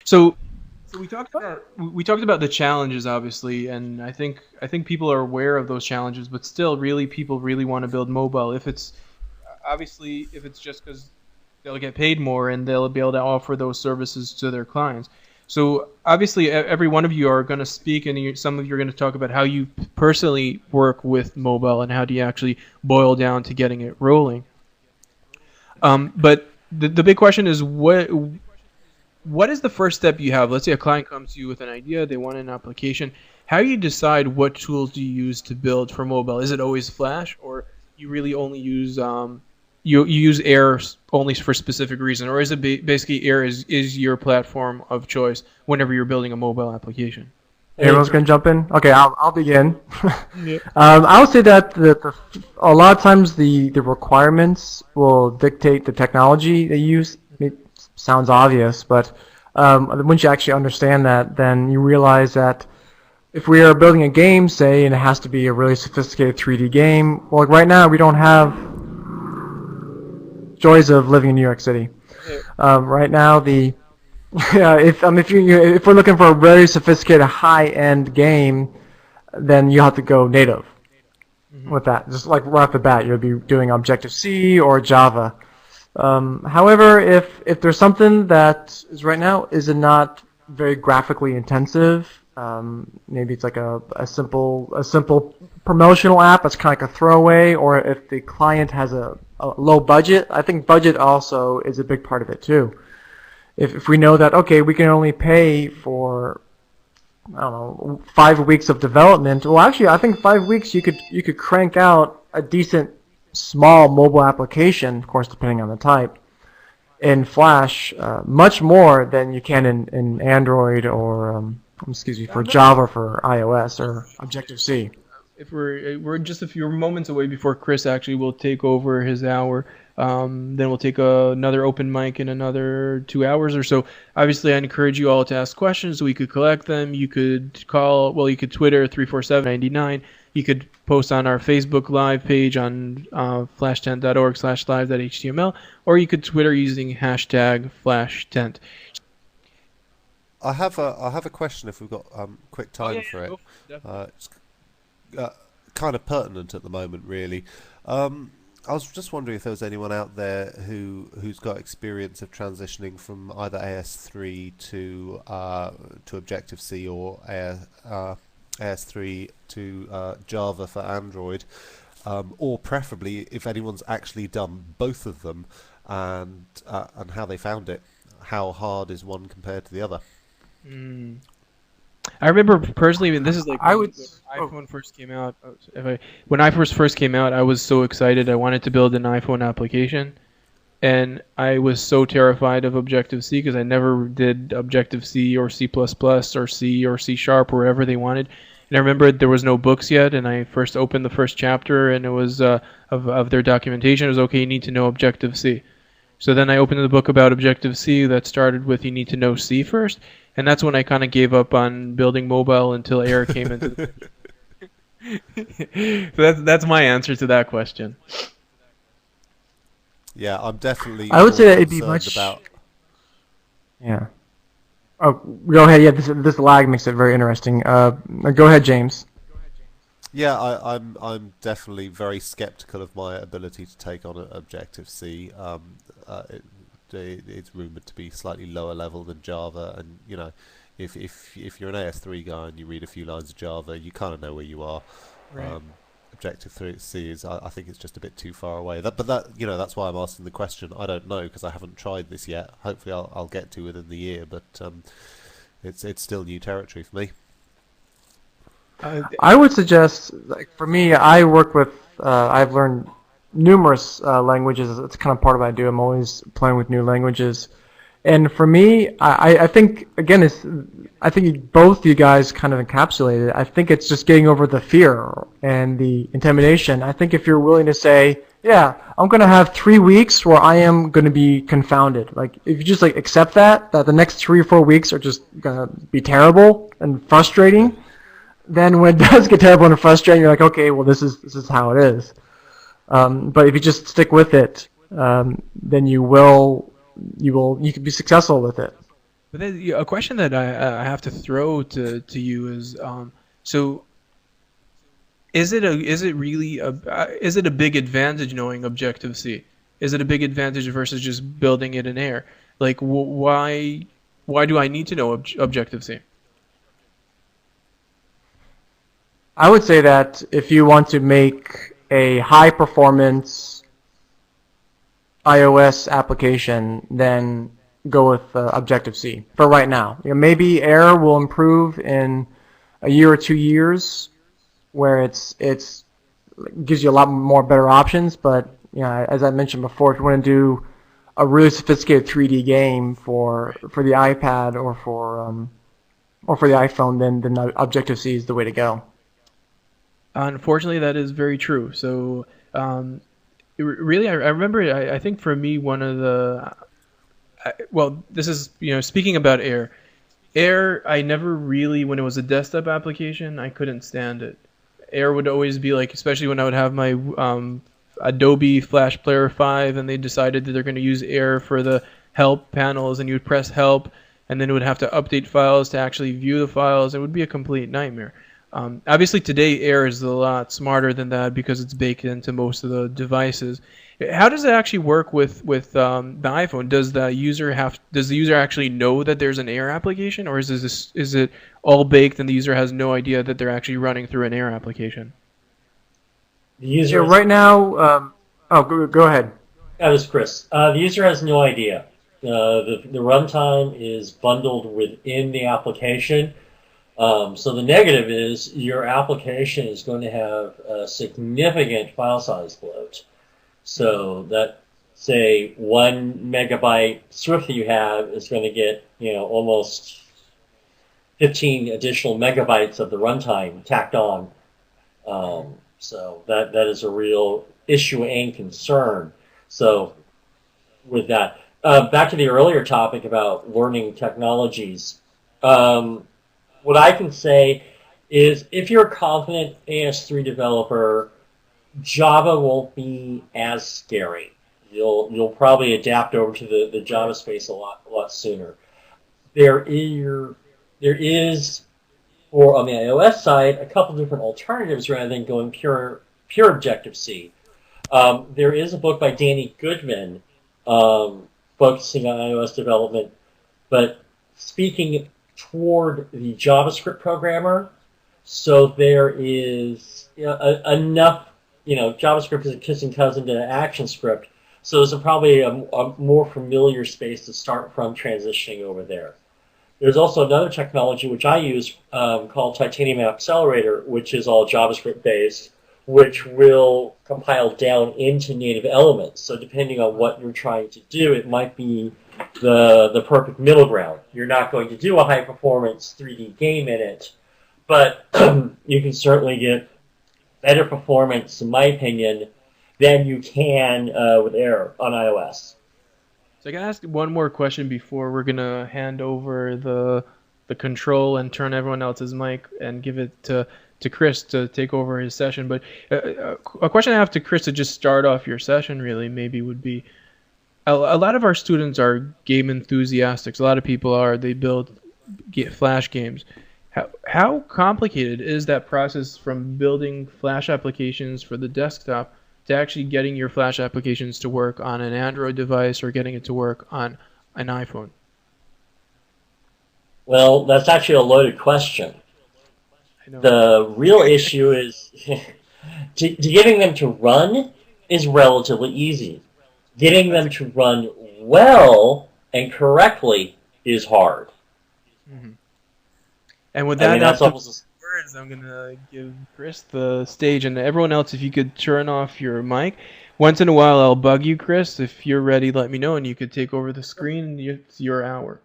So we talked about the challenges, obviously, and I think people are aware of those challenges, but still, really, people really want to build mobile. If it's just because they'll get paid more and they'll be able to offer those services to their clients. So obviously, every one of you are going to speak, and some of you are going to talk about how you personally work with mobile and how do you actually boil down to getting it rolling. But the big question is what is the first step you have? Let's say a client comes to you with an idea, they want an application. How do you decide what tools do you use to build for mobile? Is it always Flash, or you really only use you use Air only for specific reason, or is it basically Air is your platform of choice whenever you're building a mobile application? Everyone's gonna jump in. Okay, I'll begin. Yeah. I would say that a lot of times the requirements will dictate the technology they use. It sounds obvious, but once you actually understand that, then you realize that if we are building a game, say, and it has to be a really sophisticated 3D game, well, like right now we don't have joys of living in New York City. Right now, yeah, if we're looking for a very sophisticated high-end game, then you have to go native with that. Just like right off the bat, you'll be doing Objective-C or Java. However, if there's something that is right now is not very graphically intensive, maybe it's like a simple promotional app that's kind of like a throwaway, or if the client has a low budget, I think budget also is a big part of it too. If we know that, okay, we can only pay for, I don't know, 5 weeks of development. Well, actually, I think 5 weeks you could crank out a decent small mobile application, of course, depending on the type, in Flash, much more than you can in Android or for Java for iOS or Objective-C. If we're just a few moments away before Chris actually will take over his hour. Then we'll take another open mic in another 2 hours or so. Obviously, I encourage you all to ask questions so we could collect them. You could you could Twitter 34799. You could post on our Facebook Live page on flashtent.org/live.html, or you could Twitter using hashtag FlashTent. I have a question if we've got quick time for it. It's kind of pertinent at the moment, really. I was just wondering if there was anyone out there who's got experience of transitioning from either AS3 to Objective-C or AS3 to Java for Android, or preferably if anyone's actually done both of them and how they found it. How hard is one compared to the other? I remember personally, and this is like when iPhone first came out. When I first came out, I was so excited. I wanted to build an iPhone application, and I was so terrified of Objective-C because I never did Objective-C or C++ or C or C# wherever they wanted. And I remember there was no books yet, and I first opened the first chapter, and it was of their documentation. It was, okay, you need to know Objective-C. So then I opened the book about Objective-C that started with you need to know C first. And that's when I kind of gave up on building mobile until Air came into the picture. So that's my answer to that question. Yeah, I'm definitely. I would say that it'd be much. Yeah. Oh, go ahead. Yeah, this lag makes it very interesting. Go ahead, James. Yeah, I'm definitely very skeptical of my ability to take on Objective-C. It's rumored to be slightly lower level than Java, and if you're an AS3 guy and you read a few lines of Java, you kind of know where you are. Right. Objective-C is, I think it's just a bit too far away. That's why I'm asking the question. I don't know because I haven't tried this yet. Hopefully, I'll get to within the year, but it's still new territory for me. I would suggest, like for me, I work with. I've learned numerous languages. It's kind of part of what I do. I'm always playing with new languages, and for me, I think again, I think both you guys kind of encapsulated it. I think it's just getting over the fear and the intimidation. I think if you're willing to say, yeah, I'm going to have 3 weeks where I am going to be confounded. Like if you just like accept that the next 3 or 4 weeks are just going to be terrible and frustrating, then when it does get terrible and frustrating, you're like, okay, well this is how it is. But if you just stick with it, then you can be successful with it. But then, a question that I have to throw to you is, so is it really is it a big advantage knowing Objective-C? Is it a big advantage versus just building it in Air? Like, why do I need to know Objective-C? I would say that if you want to make a high performance iOS application, then go with Objective-C for right now. Maybe Air will improve in a year or 2 years, where it's gives you a lot more better options. But as I mentioned before, if you want to do a really sophisticated 3D game for the iPad or for the iPhone, then Objective-C is the way to go. Unfortunately, that is very true. So, really, I remember. I think for me, one of the well, this is speaking about Air. Air, I never really, when it was a desktop application, I couldn't stand it. Air would always be like, especially when I would have my Adobe Flash Player 5, and they decided that they're going to use Air for the help panels, and you would press help, and then it would have to update files to actually view the files. It would be a complete nightmare. Obviously, today Air is a lot smarter than that because it's baked into most of the devices. How does it actually work with the iPhone? Does the user actually know that there's an Air application, or is it all baked and the user has no idea that they're actually running through an Air application? The user right now. Go ahead. That was Chris. The user has no idea. The runtime is bundled within the application. So the negative is your application is going to have a significant file size bloat. So that, say, 1 megabyte Swift that you have is going to get almost 15 additional megabytes of the runtime tacked on. So that is a real issue and concern. So with that, back to the earlier topic about learning technologies. What I can say is if you're a confident AS3 developer, Java won't be as scary. You'll probably adapt over to the Java space a lot sooner. There is, or on the iOS side, a couple different alternatives rather than going pure Objective-C. There is a book by Danny Goodman focusing on iOS development, but speaking toward the JavaScript programmer. So there is enough, JavaScript is a kissing cousin to ActionScript. So there's probably a more familiar space to start from transitioning over there. There's also another technology which I use called Titanium Accelerator, which is all JavaScript based, which will compile down into native elements. So depending on what you're trying to do, it might be the perfect middle ground. You're not going to do a high performance 3D game in it, but you can certainly get better performance, in my opinion, than you can with Air on iOS. So I can ask one more question before we're gonna hand over the control and turn everyone else's mic and give it to Chris to take over his session. But a question I have to Chris to just start off your session really maybe would be, a lot of our students are game enthusiasts. A lot of people are. They build Flash games. How complicated is that process from building Flash applications for the desktop to actually getting your Flash applications to work on an Android device or getting it to work on an iPhone? Well, that's actually a loaded question. The real issue is getting them to run is relatively easy. Getting them to run well and correctly is hard. Mm-hmm. And with that, that's almost words, I'm going to give Chris the stage. And everyone else, if you could turn off your mic. Once in a while, I'll bug you, Chris. If you're ready, let me know, and you could take over the screen. It's your hour.